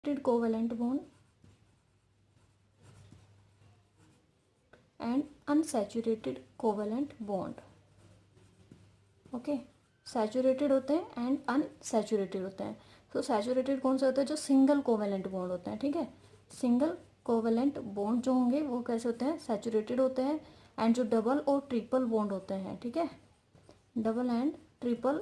saturated covalent bond and unsaturated covalent bond. Okay, saturated होते हैं and unsaturated होते हैं. तो सैचुरेटेड कौन से होते हैं? जो सिंगल कोवेलेंट बॉन्ड होते हैं. ठीक है, सिंगल कोवेलेंट बॉन्ड जो होंगे वो कैसे होते हैं? सैचुरेटेड होते हैं. एंड जो डबल और ट्रिपल बॉन्ड होते हैं, ठीक है, double and triple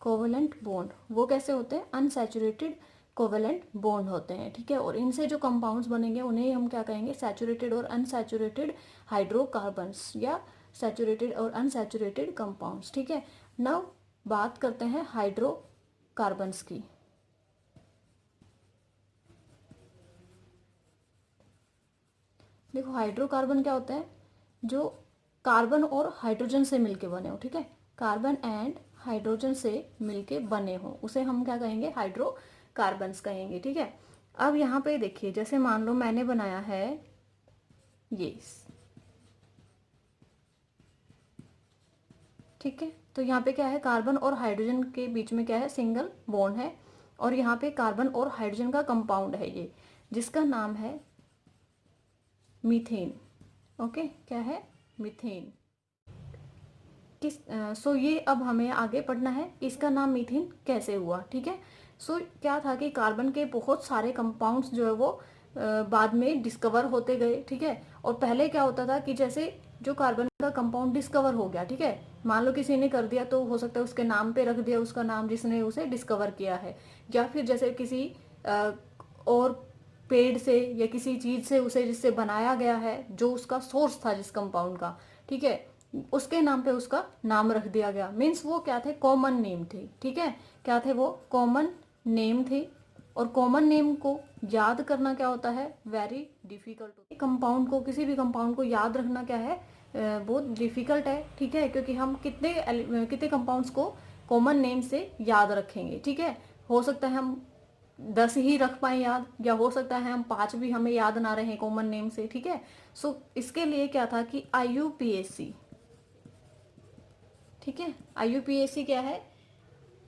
covalent bond, वो कैसे होते हैं? अनसैचुरेटेड कोवेलेंट बॉन्ड होते हैं. ठीक है, और इनसे जो कंपाउंड्स बनेंगे उन्हें हम क्या कहेंगे? सैचुरेटेड और अनसैचुरेटेड हाइड्रोकार्बन्स या सैचुरेटेड और अनसैचुरेटेड कंपाउंड्स. ठीक है, नाउ बात करते हैं हाइड्रोकार्बन्स की. देखो, हाइड्रोकार्बन क्या होता है? जो कार्बन और हाइड्रोजन से मिलके बने हो. ठीक है, कार्बन एंड हाइड्रोजन से मिलके बने हो, उसे हम क्या कहेंगे? हाइड्रोकार्बन्स कहेंगे. ठीक है, अब यहाँ पे देखिए, जैसे मान लो मैंने बनाया है ये, ठीक है, तो यहाँ पे क्या है? कार्बन और हाइड्रोजन के बीच में क्या है? सिंगल बॉन्ड है. और यहाँ पे कार्बन और हाइड्रोजन का कंपाउंड है ये, जिसका नाम है मीथेन. ओके, क्या है? मीथेन. सो ये अब हमें आगे पढ़ना है, इसका नाम मीथेन कैसे हुआ. ठीक है, सो क्या था कि कार्बन के बहुत सारे कंपाउंड्स जो है वो बाद में डिस्कवर होते गए. ठीक है, और पहले क्या होता था कि जैसे जो कार्बन का कंपाउंड डिस्कवर हो गया, ठीक है, मान लो किसी ने कर दिया तो हो सकता है उसके नाम पे रख दिया उसका नाम जिसने उसे डिस्कवर किया है, या फिर जैसे किसी और पेड़ से या किसी चीज से उसे जिससे बनाया गया है, जो उसका सोर्स था जिस कंपाउंड का, ठीक है, उसके नाम पे उसका नाम रख दिया गया. मीन्स वो क्या थे? कॉमन नेम थे. ठीक है, क्या थे वो? कॉमन नेम थे. और कॉमन नेम को याद करना क्या होता है? वेरी डिफिकल्ट होता है. कंपाउंड को, किसी भी कंपाउंड को याद रखना क्या है? बहुत डिफिकल्ट है. ठीक है, क्योंकि हम कितने कितने कंपाउंड्स को कॉमन नेम से याद रखेंगे. ठीक है, हो सकता है हम 10 ही रख पाए याद, या हो सकता है हम 5 भी हमें याद ना रहे कॉमन नेम से. ठीक है, सो इसके लिए क्या था कि IUPAC. ठीक है, IUPAC क्या है?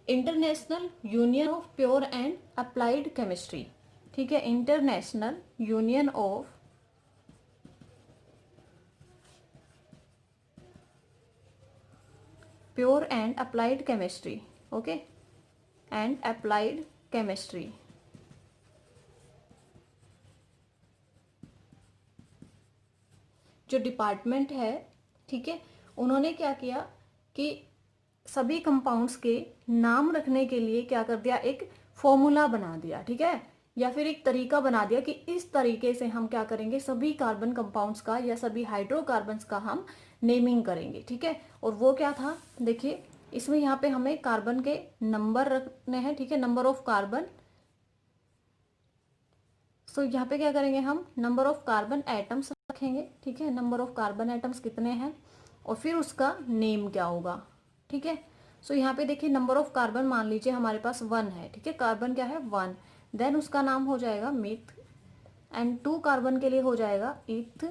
International union of pure and applied chemistry. ठीक है, international union of pure and applied chemistry. Okay, and applied chemistry. जो डिपार्टमेंट है, ठीक है, उन्होंने क्या किया कि सभी कंपाउंड्स के नाम रखने के लिए क्या कर दिया? एक फॉर्मूला बना दिया. ठीक है, या फिर एक तरीका बना दिया कि इस तरीके से हम क्या करेंगे? सभी कार्बन कंपाउंड्स का या सभी हाइड्रोकार्बन्स का हम नेमिंग करेंगे. ठीक है, और वो क्या था? देखिए, इसमें यहाँ पे हमें कार्बन के नंबर रखने हैं. ठीक है, नंबर ऑफ कार्बन. सो यहाँ पे क्या करेंगे? हम नंबर ऑफ कार्बन एटम्स रखेंगे. ठीक है, नंबर ऑफ कार्बन एटम्स कितने हैं, और फिर उसका नेम क्या होगा. ठीक है, सो यहाँ पे देखिए, नंबर ऑफ कार्बन मान लीजिए हमारे पास 1 है. ठीक है, कार्बन क्या है? 1. देन उसका नाम हो जाएगा मिथ. एंड 2 कार्बन के लिए हो जाएगा इथ.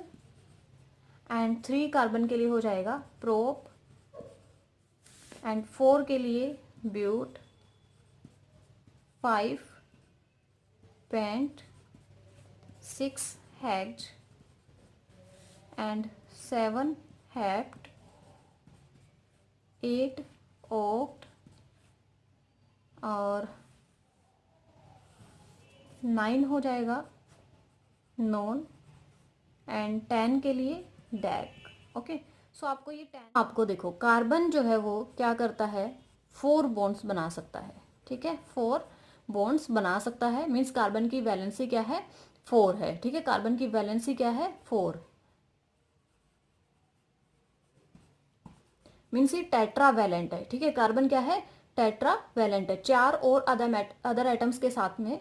एंड 3 कार्बन के लिए हो जाएगा प्रोप. एंड 4 के लिए but. 5 pent. 6 hex. And 7 hept. 8 oct. और 9 हो जाएगा नॉन. एंड 10 के लिए डैक. ओके, सो आपको ये 10, आपको देखो, कार्बन जो है वो क्या करता है? 4 बॉन्ड्स बना सकता है. ठीक है, 4 बॉन्ड्स बना सकता है. मीन्स कार्बन की वैलेंसी क्या है? 4 है. ठीक है, कार्बन की वैलेंसी क्या है? 4. मीन्स ये टेट्रा वैलेंट है. ठीक है, कार्बन क्या है? टेट्रा वैलेंट है. 4 और अदर एटम्स के साथ में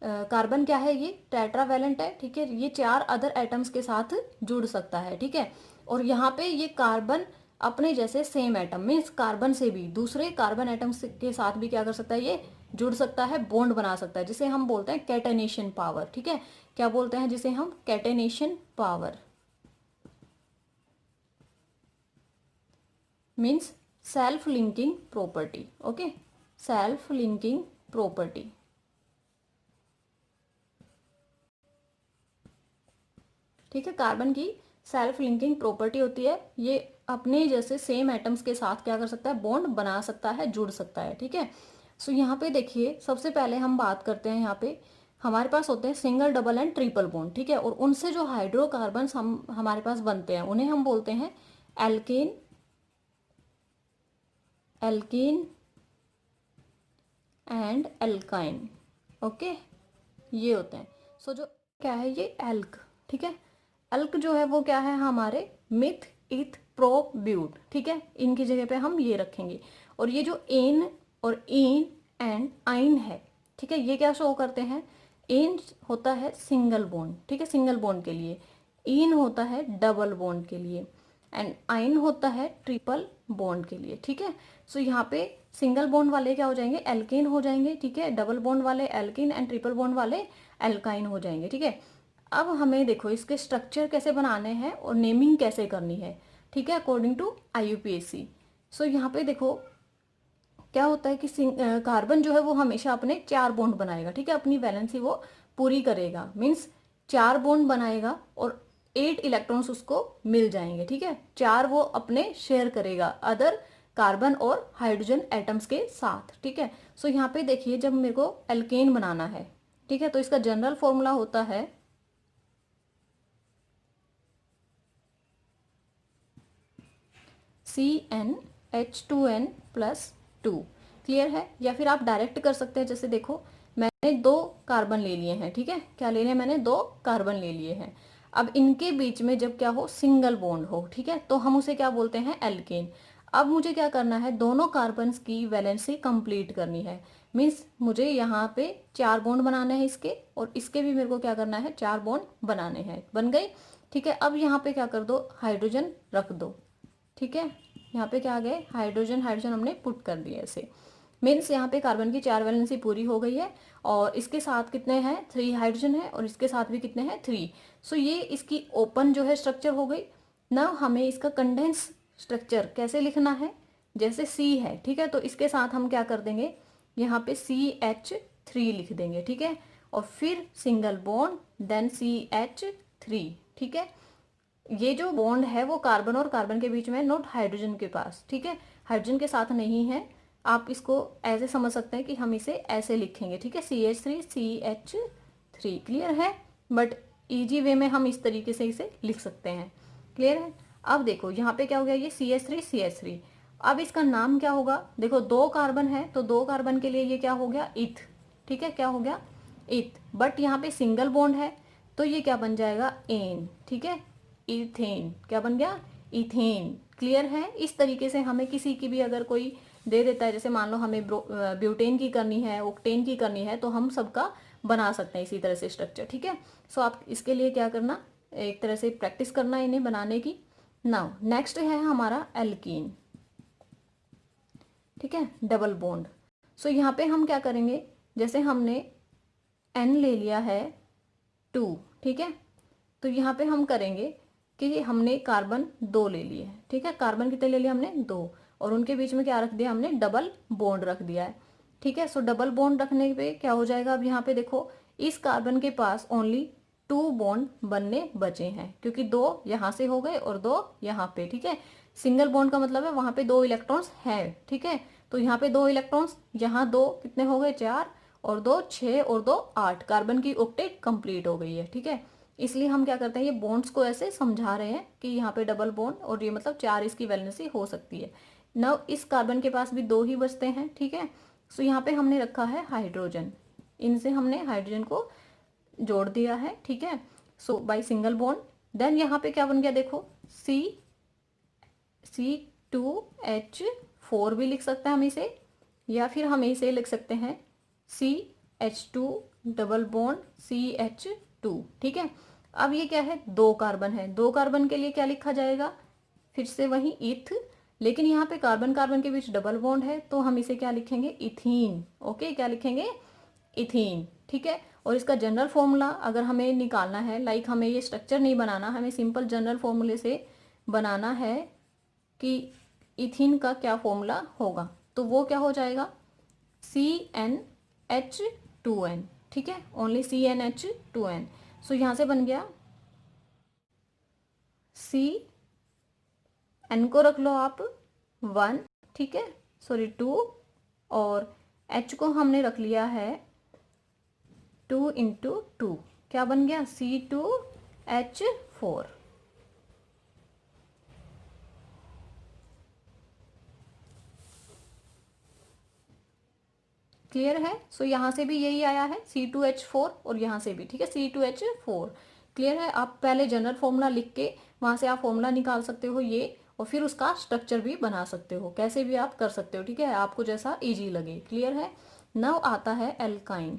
कार्बन क्या है? ये टेट्रा वैलेंट है. ठीक है, ये 4 अदर एटम्स के साथ जुड़ सकता है. ठीक है, और यहाँ पे ये कार्बन अपने जैसे सेम एटम, मीन्स कार्बन से भी दूसरे कार्बन एटम्स के साथ भी क्या कर सकता है? ये जुड़ सकता है, बॉन्ड बना सकता है, जिसे हम बोलते हैं कैटेनेशन पावर. ठीक है, क्या बोलते हैं? जिसे हम catenation power. Means self linking property. Okay, self linking property. ठीक है। कार्बन की सेल्फ लिंकिंग प्रॉपर्टी होती है, ये अपने जैसे सेम एटम्स के साथ क्या कर सकता है, बॉन्ड बना सकता है, जुड़ सकता है, ठीक है। सो यहाँ पे देखिए सबसे पहले हम बात करते हैं, यहाँ पे हमारे पास होते हैं single, double and triple bond, ठीक है। और उनसे जो हाइड्रोकार्बन्स हम हमारे पास बनते हैं उन्हें हम बोलते हैं alkane, alkene and alkyne, okay, ये होते हैं। सो जो क्या है ये एल्क, ठीक है। एल्क जो है वो क्या है हमारे मिथ, इथ, प्रो, ब्यूट, ठीक है, इनकी जगह पे हम ये रखेंगे। और ये जो एन और इन एंड आइन है, ठीक है, ये क्या शो करते हैं, एन होता है सिंगल बॉन्ड, ठीक है, सिंगल बॉन्ड के लिए, इन होता है डबल बॉन्ड के लिए, एंड आइन होता है ट्रिपल बॉन्ड के लिए, ठीक है। सो यहाँ पे सिंगल बॉन्ड वाले क्या हो जाएंगे, एल्केन हो जाएंगे, ठीक है, डबल बॉन्ड वाले एल्कीन एंड ट्रिपल बॉन्ड वाले एल्काइन हो जाएंगे, ठीक है। अब हमें देखो इसके स्ट्रक्चर कैसे बनाने हैं और नेमिंग कैसे करनी है, ठीक है, अकॉर्डिंग टू IUPAC। सो यहाँ पे देखो क्या होता है कि कार्बन जो है वो हमेशा अपने 4 बॉन्ड बनाएगा, ठीक है, अपनी वैलेंसी वो पूरी करेगा, मीन्स 4 बॉन्ड बनाएगा और 8 इलेक्ट्रॉन्स उसको मिल जाएंगे, ठीक है, 4 वो अपने शेयर करेगा अदर कार्बन और हाइड्रोजन एटम्स के साथ, ठीक है। सो यहाँ पे देखिए जब मेरे को एल्केन बनाना है, ठीक है, तो इसका जनरल फॉर्मूला होता है CnH2n+2, क्लियर है। या फिर आप डायरेक्ट कर सकते हैं, जैसे देखो मैंने 2 कार्बन ले लिए हैं, ठीक है, क्या ले लिए मैंने 2 कार्बन ले लिए हैं। अब इनके बीच में जब क्या हो, सिंगल बॉन्ड हो, ठीक है, तो हम उसे क्या बोलते हैं, एल्केन। अब मुझे क्या करना है, दोनों कार्बन्स की वैलेंसी कंप्लीट करनी है, मीन्स मुझे यहाँ पे 4 बॉन्ड बनाने हैं इसके, और इसके भी मेरे को क्या करना है, 4 बॉन्ड बनाने हैं, बन गए, ठीक है। अब यहाँ पे क्या कर दो, हाइड्रोजन रख दो, ठीक है, यहाँ पे क्या आ गए, हाइड्रोजन, हाइड्रोजन हमने पुट कर दिया ऐसे, मीन्स यहाँ पे कार्बन की 4 वैलेंसी पूरी हो गई है। और इसके साथ कितने हैं, 3 हाइड्रोजन है, और इसके साथ भी कितने हैं, 3। सो ये इसकी ओपन जो है स्ट्रक्चर हो गई। ना हमें इसका कंडेंस स्ट्रक्चर कैसे लिखना है, जैसे C है, ठीक है, तो इसके साथ हम क्या कर देंगे, यहाँ पे CH3 लिख देंगे, ठीक है, और फिर सिंगल बॉन्ड देन CH3, ठीक है। ये जो बॉन्ड है वो कार्बन और कार्बन के बीच में, नॉट हाइड्रोजन के पास, ठीक है, हाइड्रोजन के साथ नहीं है। आप इसको ऐसे समझ सकते हैं कि हम इसे ऐसे लिखेंगे, ठीक है, CH3 CH3, क्लियर है। बट इजी वे में हम इस तरीके से इसे लिख सकते हैं, क्लियर है। अब देखो यहाँ पे क्या हो गया, ये CH3 CH3। अब इसका नाम क्या होगा, देखो 2 कार्बन है तो 2 कार्बन के लिए ये क्या हो गया, इथ, ठीक है, क्या हो गया, इथ। बट यहाँ पे सिंगल बॉन्ड है तो ये क्या बन जाएगा, एन, ठीक है, इथेन, क्या बन गया, इथेन, क्लियर है। इस तरीके से हमें किसी की भी अगर कोई दे देता है, जैसे मान लो हमें ब्यूटेन की करनी है, ऑक्टेन की करनी है, तो हम सबका बना सकते हैं इसी तरह से स्ट्रक्चर, ठीक है। सो आप इसके लिए क्या करना, एक तरह से प्रैक्टिस करना इन्हें बनाने की। नाउ नेक्स्ट है हमारा एल्कीन, ठीक है, डबल बॉन्ड। सो यहाँ पे हम क्या करेंगे, जैसे हमने N ले लिया है 2, ठीक है, तो यहाँ पे हम करेंगे कि हमने कार्बन 2 ले लिए हैं, ठीक है, कार्बन कितने ले लिए हमने 2, और उनके बीच में क्या रख दिया हमने, डबल बॉन्ड रख दिया है, ठीक है। सो डबल बॉन्ड रखने पे क्या हो जाएगा, अब यहाँ पे देखो इस कार्बन के पास ओनली 2 बॉन्ड बनने बचे हैं, क्योंकि 2 यहाँ से हो गए और 2 यहाँ पे, ठीक है। सिंगल बॉन्ड का मतलब है वहां पे 2 इलेक्ट्रॉन्स हैं, ठीक है, तो यहाँ पे 2 इलेक्ट्रॉन्स, यहाँ 2 कितने हो गए, 4, और 2 6, और 2 8, कार्बन की ऑक्टेट कंप्लीट हो गई है, ठीक है। इसलिए हम क्या करते हैं, ये बॉन्ड्स को ऐसे समझा रहे हैं कि यहाँ पे डबल बॉन्ड, और ये मतलब 4 इसकी वैलेंसी हो सकती है। नव इस कार्बन के पास भी 2 ही बचते हैं, ठीक है। सो यहाँ पे हमने रखा है हाइड्रोजन, इनसे हमने हाइड्रोजन को जोड़ दिया है, ठीक है। सो बाय सिंगल बॉन्ड, देन यहाँ पे क्या बन गया, देखो C2H4 भी लिख सकते हैं हम इसे, या फिर हम इसे लिख सकते हैं CH2 डबल बॉन्ड CH2, ठीक है। अब ये क्या है, 2 कार्बन है, 2 कार्बन के लिए क्या लिखा जाएगा, फिर से वही इथ, लेकिन यहाँ पे कार्बन कार्बन के बीच डबल बॉन्ड है तो हम इसे क्या लिखेंगे, इथीन, ओके, क्या लिखेंगे, इथीन, ठीक है। और इसका जनरल फॉर्मूला अगर हमें निकालना है, लाइक हमें ये स्ट्रक्चर नहीं बनाना, हमें सिंपल जनरल फॉर्मूले से बनाना है कि इथीन का क्या फॉर्मूला होगा, तो वो क्या हो जाएगा, CnH2n, ठीक है, ओनली CnH2n। सो यहाँ से बन गया सी, एन को रख लो आप 1, ठीक है, सॉरी 2, और एच को हमने रख लिया है 2 इंटू 2, क्या बन गया C2H4। क्लियर है? सो यहाँ से भी यही आया है C2H4 और यहाँ से भी, ठीक है, C2H4। क्लियर है? आप पहले जनरल फॉर्मूला लिख के वहाँ से आप फॉर्मूला निकाल सकते हो ये, और फिर उसका स्ट्रक्चर भी बना सकते हो, कैसे भी आप कर सकते हो, ठीक है, आपको जैसा इजी लगे। क्लियर है? नाउ आता है एल्काइन।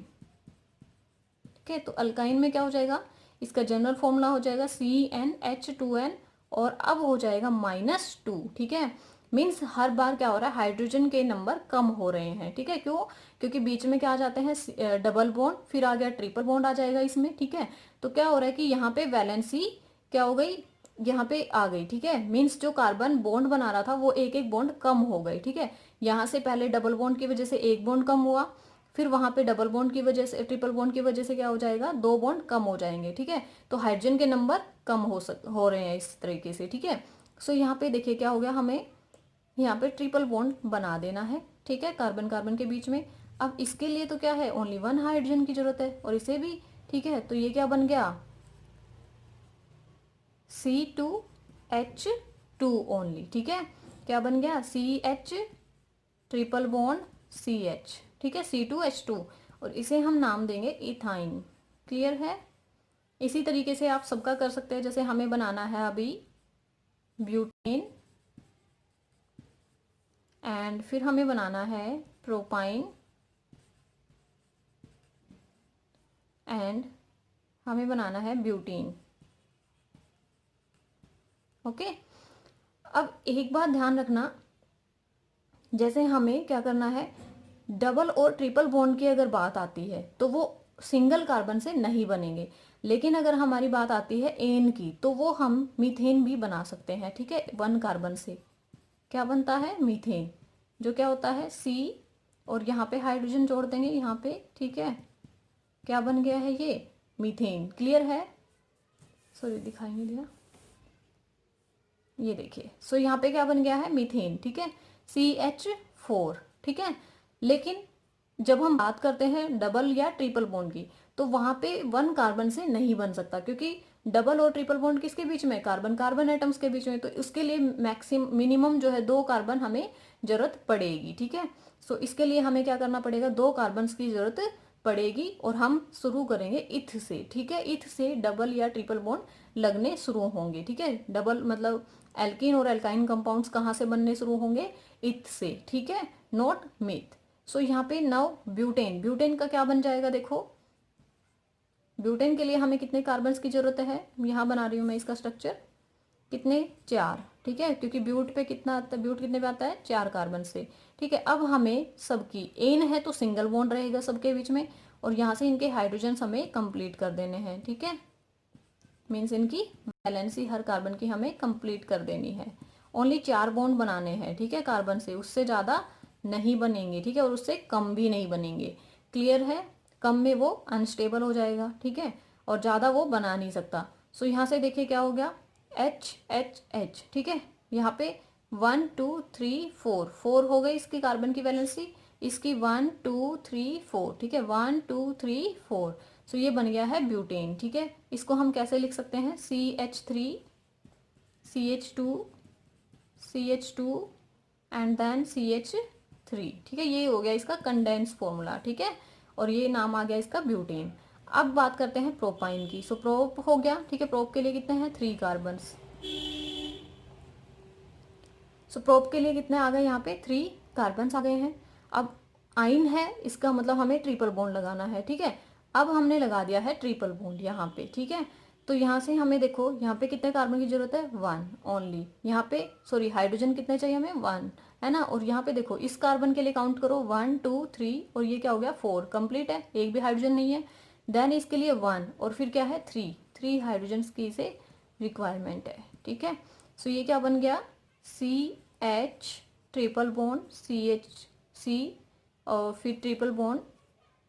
ठीक है, तो अल्काइन में क्या हो जाएगा, इसका जनरल फॉर्मूला हो जाएगा CnH2n, और अब हो जाएगा -2। ठीक है, मीन्स हर बार क्या हो रहा है, हाइड्रोजन के नंबर कम हो रहे हैं। ठीक है, क्यों? क्योंकि बीच में क्या आ जाते हैं डबल बॉन्ड, फिर आ गया ट्रिपल बॉन्ड आ जाएगा इसमें। ठीक है, तो क्या हो रहा है कि यहाँ पे वैलेंसी क्या हो गई, यहाँ पे आ गई। ठीक है, मीन्स जो कार्बन बॉन्ड बना रहा था वो एक एक बॉन्ड कम हो गए। ठीक है, यहाँ से पहले डबल बॉन्ड की वजह से एक बॉन्ड कम हुआ, फिर वहां पे डबल बॉन्ड की वजह से, ट्रिपल बॉन्ड की वजह से क्या हो जाएगा, 2 बॉन्ड कम हो जाएंगे। ठीक है, तो हाइड्रोजन के नंबर कम हो रहे हैं इस तरीके से। ठीक है, सो यहाँ पे देखिए क्या हो गया, हमें यहाँ पे ट्रिपल बॉन्ड बना देना है। ठीक है, कार्बन कार्बन के बीच में। अब इसके लिए तो क्या है, ओनली 1 हाइड्रोजन की जरूरत है, और इसे भी। ठीक है, तो ये क्या बन गया, C2H2 ओनली। ठीक है, क्या बन गया, CH ट्रिपल बॉन्ड CH। ठीक है, C2H2, और इसे हम नाम देंगे इथाइन। क्लियर है? इसी तरीके से आप सबका कर सकते हैं, जैसे हमें बनाना है अभी ब्यूटेन, एंड फिर हमें बनाना है प्रोपाइन, एंड हमें बनाना है ब्यूटीन। ओके, अब एक बात ध्यान रखना, जैसे हमें क्या करना है, डबल और ट्रिपल बॉन्ड की अगर बात आती है तो वो सिंगल कार्बन से नहीं बनेंगे, लेकिन अगर हमारी बात आती है एन की तो वो हम मीथेन भी बना सकते हैं। ठीक है, 1 कार्बन से क्या बनता है, मीथेन, जो क्या होता है C, और यहाँ पे हाइड्रोजन जोड़ देंगे यहाँ पे। ठीक है, क्या बन गया है ये, मीथेन। क्लियर है? सॉरी दिखाई नहीं दिया, ये देखिए, सो यहाँ पे क्या बन गया है, मीथेन। ठीक है, CH4। ठीक है, लेकिन जब हम बात करते हैं डबल या ट्रिपल बॉन्ड की, तो वहां पे 1 कार्बन से नहीं बन सकता, क्योंकि डबल और ट्रिपल बॉन्ड किसके बीच में, कार्बन कार्बन एटम्स के बीच में, तो उसके लिए मिनिमम जो है 2 कार्बन हमें जरूरत पड़ेगी। ठीक है, सो इसके लिए हमें क्या करना पड़ेगा, 2 कार्बन की जरूरत पड़ेगी, और हम शुरू करेंगे इथ से। ठीक है, इथ से डबल या ट्रिपल बॉन्ड लगने शुरू होंगे। ठीक है, डबल मतलब एल्कीन और एल्काइन कंपाउंड्स कहाँ से बनने शुरू होंगे, इथ से। ठीक है, नॉट मिथ। सो यहाँ पे नाउ ब्यूटेन, ब्यूटेन का क्या बन जाएगा, देखो ब्यूटेन के लिए हमें कितने कार्बन्स की जरूरत है, यहाँ बना रही हूँ मैं इसका स्ट्रक्चर, कितने, 4। ठीक है, क्योंकि ब्यूट पे कितना आता है, ब्यूट कितने पे आता है, 4 कार्बन से। ठीक है, अब हमें सबकी एन है तो सिंगल बॉन्ड रहेगा सबके बीच में, और यहाँ से इनके हाइड्रोजन हमें कंप्लीट कर देने हैं। ठीक है, मीन्स इनकी वैलेंसी हर कार्बन की हमें कंप्लीट कर देनी है। ओनली 4 बॉन्ड बनाने हैं। ठीक है, कार्बन से, उससे ज़्यादा नहीं बनेंगे। ठीक है, और उससे कम भी नहीं बनेंगे। क्लियर है? कम में वो अनस्टेबल हो जाएगा। ठीक है, और ज़्यादा वो बना नहीं सकता। सो यहाँ से देखिए क्या हो गया, H। ठीक है, यहाँ पे 1 2 3 4 4 हो गई इसकी कार्बन की वैलेंसी, इसकी 1 2 3 4। ठीक है, 1 2 3 4। सो ये बन गया है ब्यूटेन। ठीक है, इसको हम कैसे लिख सकते हैं, CH3 CH2 CH2 and then CH3। ठीक है, ये हो गया इसका कंडेंस फॉर्मूला। ठीक है, और ये नाम आ गया इसका ब्यूटेन। अब बात करते हैं प्रोपाइन की। सो प्रोप हो गया। ठीक है, प्रोप के लिए कितने हैं, 3 कार्बन्स। सो प्रोप के लिए कितने आ गए, यहाँ पे 3 कार्बन्स आ गए हैं। अब आइन है, इसका मतलब हमें ट्रिपल बॉन्ड लगाना है। ठीक है, अब हमने लगा दिया है ट्रिपल बॉन्ड यहाँ पे। ठीक है, तो यहाँ से हमें देखो, यहाँ पे कितने कार्बन की जरूरत है, 1 ओनली। यहाँ पे सॉरी हाइड्रोजन कितने चाहिए हमें, 1 है ना, और यहाँ पे देखो इस कार्बन के लिए काउंट करो, 1 2 3, और ये क्या हो गया 4 कंप्लीट है, एक भी हाइड्रोजन नहीं है। देन इसके लिए 1, और फिर क्या है 3 हाइड्रोजन की इसे रिक्वायरमेंट है। ठीक है, सो ये क्या बन गया, CH ट्रिपल बॉन्ड CH और फिर triple bond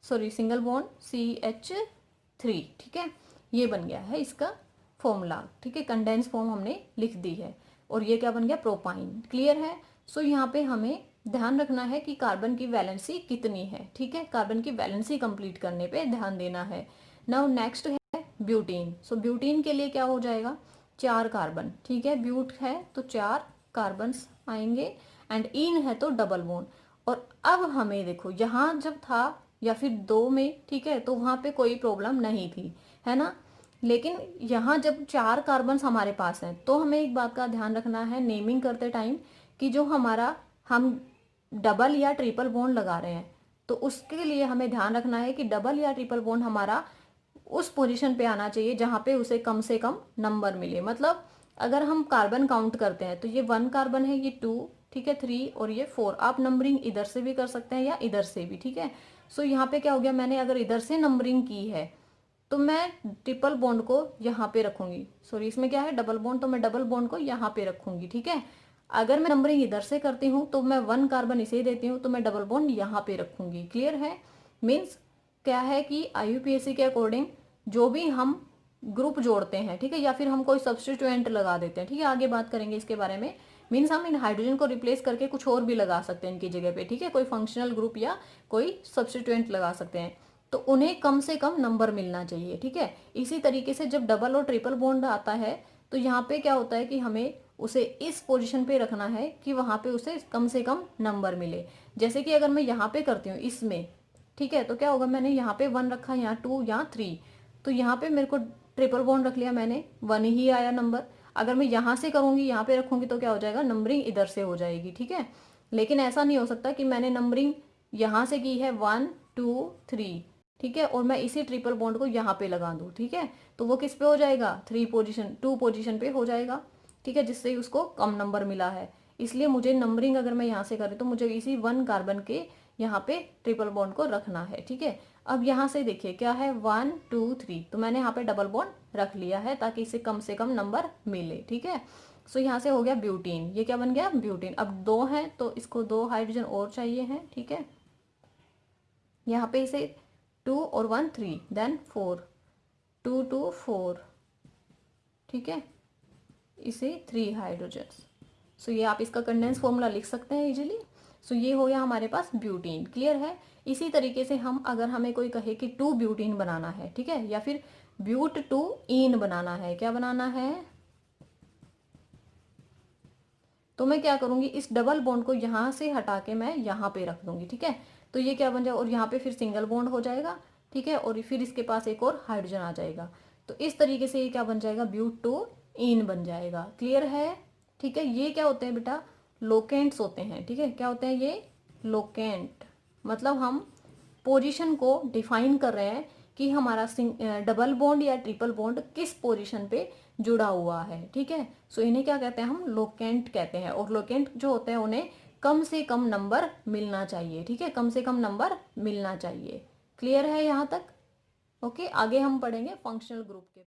sorry single bond CH3। ठीक है, ये बन गया है इसका फॉर्मूला, ठीक है, कंडेंस फॉर्म हमने लिख दी है और ये क्या बन गया, प्रोपाइन। क्लियर है। सो यहाँ पे हमें ध्यान रखना है कि कार्बन की वैलेंसी कितनी है, ठीक है, कार्बन की वैलेंसी कंप्लीट करने पे ध्यान देना है। नाउ नेक्स्ट है ब्यूटीन। सो ब्यूटीन के लिए क्या हो जाएगा, 4 कार्बन, ठीक है, ब्यूट है तो 4 कार्बन आएंगे एंड इन है तो डबल बॉन्ड। और अब हमें देखो यहाँ जब था या फिर 2 में, ठीक है, तो वहां पे कोई प्रॉब्लम नहीं थी, है ना। लेकिन यहाँ जब 4 कार्बन हमारे पास हैं तो हमें एक बात का ध्यान रखना है नेमिंग करते टाइम कि जो हमारा हम डबल या ट्रिपल बॉन्ड लगा रहे हैं तो उसके लिए हमें ध्यान रखना है कि डबल या ट्रिपल बॉन्ड हमारा उस पोजीशन पे आना चाहिए जहां पे उसे कम से कम नंबर मिले। मतलब अगर हम कार्बन काउंट करते हैं तो ये 1 कार्बन है, ये 2, ठीक है, 3 और ये 4। आप नंबरिंग इधर से भी कर सकते हैं या इधर से भी, ठीक है। सो यहाँ पे क्या हो गया, मैंने अगर इधर से नंबरिंग की है तो मैं ट्रिपल बॉन्ड को यहाँ पे रखूंगी, सॉरी इसमें क्या है डबल बॉन्ड, तो मैं डबल बॉन्ड को यहाँ पे रखूंगी, ठीक है। अगर मैं नंबरिंग इधर से करती हूँ तो मैं 1 कार्बन इसे देती हूँ तो मैं डबल बॉन्ड यहाँ पे रखूंगी। क्लियर है। मीन्स क्या है कि आईयूपीएसी के अकॉर्डिंग जो भी हम ग्रुप जोड़ते हैं, ठीक है, या फिर हम कोई सब्स्टिट्यूएंट लगा देते हैं, ठीक है, आगे बात करेंगे इसके बारे में। मीन्स हम इन हाइड्रोजन को रिप्लेस करके कुछ और भी लगा सकते हैं इनकी जगह पे, ठीक है, कोई फंक्शनल ग्रुप या कोई सब्स्टिट्यूएंट लगा सकते हैं, तो उन्हें कम से कम नंबर मिलना चाहिए, ठीक है। इसी तरीके से जब डबल और ट्रिपल बॉन्ड आता है तो यहाँ पे क्या होता है कि हमें उसे इस पोजीशन पे रखना है कि वहां पे उसे कम से कम नंबर मिले। जैसे कि अगर मैं यहाँ पे करती हूँ इसमें, ठीक है, तो क्या होगा, मैंने यहाँ पे 1 रखा, यहाँ 2, यहाँ 3, तो यहाँ पे मेरे को ट्रिपल बॉन्ड रख लिया मैंने, 1 ही आया नंबर। अगर मैं यहाँ से करूंगी, यहाँ पे रखूंगी तो क्या हो जाएगा, नंबरिंग इधर से हो जाएगी, ठीक है। लेकिन ऐसा नहीं हो सकता कि मैंने नंबरिंग यहाँ से की है 1 2 3, ठीक है, और मैं इसी ट्रिपल बॉन्ड को यहाँ पे लगा दूँ, ठीक है, तो वो किस पे हो जाएगा, 2 पोजीशन पे हो जाएगा, ठीक है, जिससे उसको कम नंबर मिला है। इसलिए मुझे नंबरिंग अगर मैं यहाँ से करूँ तो मुझे इसी 1 कार्बन के यहाँ पे ट्रिपल बॉन्ड को रखना है, ठीक है। अब यहाँ से देखिए क्या है, 1 2 3, तो मैंने यहाँ पे डबल बॉन्ड रख लिया है ताकि इसे कम से कम नंबर मिले, ठीक है। सो यहाँ से हो गया ब्यूटीन, ये क्या बन गया, ब्यूटीन। अब 2 है तो इसको 2 हाइड्रोजन और चाहिए हैं, ठीक है। यहाँ पे इसे 2 और 1 3, देन 4, 2 2 4, ठीक है, इसे 3 हाइड्रोजन। सो ये आप इसका कंडेंस फॉर्मूला लिख सकते हैं इजीली। सो ये हो गया हमारे पास ब्यूटीन। क्लियर है। इसी तरीके से हम अगर हमें कोई कहे कि 2 ब्यूटीन बनाना है, ठीक है, या फिर ब्यूट 2 ईन बनाना है, क्या बनाना है, तो मैं क्या करूंगी, इस डबल बॉन्ड को यहाँ से हटा के मैं यहाँ पे रख दूंगी, ठीक है। तो ये क्या बन जाएगा, और यहाँ पे फिर सिंगल बॉन्ड हो जाएगा, ठीक है, और फिर इसके पास एक और हाइड्रोजन आ जाएगा। तो इस तरीके से ये क्या बन जाएगा, ब्यूट 2 ईन बन जाएगा। क्लियर है। ठीक है, ये क्या होते हैं बेटा, लोकेंट्स होते हैं, ठीक है, क्या होते हैं ये, लोकेंट। मतलब हम पोजीशन को डिफाइन कर रहे हैं कि हमारा डबल बॉन्ड या ट्रिपल बॉन्ड किस पोजीशन पे जुड़ा हुआ है, ठीक है। सो इन्हें क्या कहते हैं, हम लोकेंट कहते हैं। और लोकेंट जो होते हैं उन्हें कम से कम नंबर मिलना चाहिए, ठीक है, कम से कम नंबर मिलना चाहिए। क्लियर है यहाँ तक। ओके, आगे हम पढ़ेंगे फंक्शनल ग्रुप के।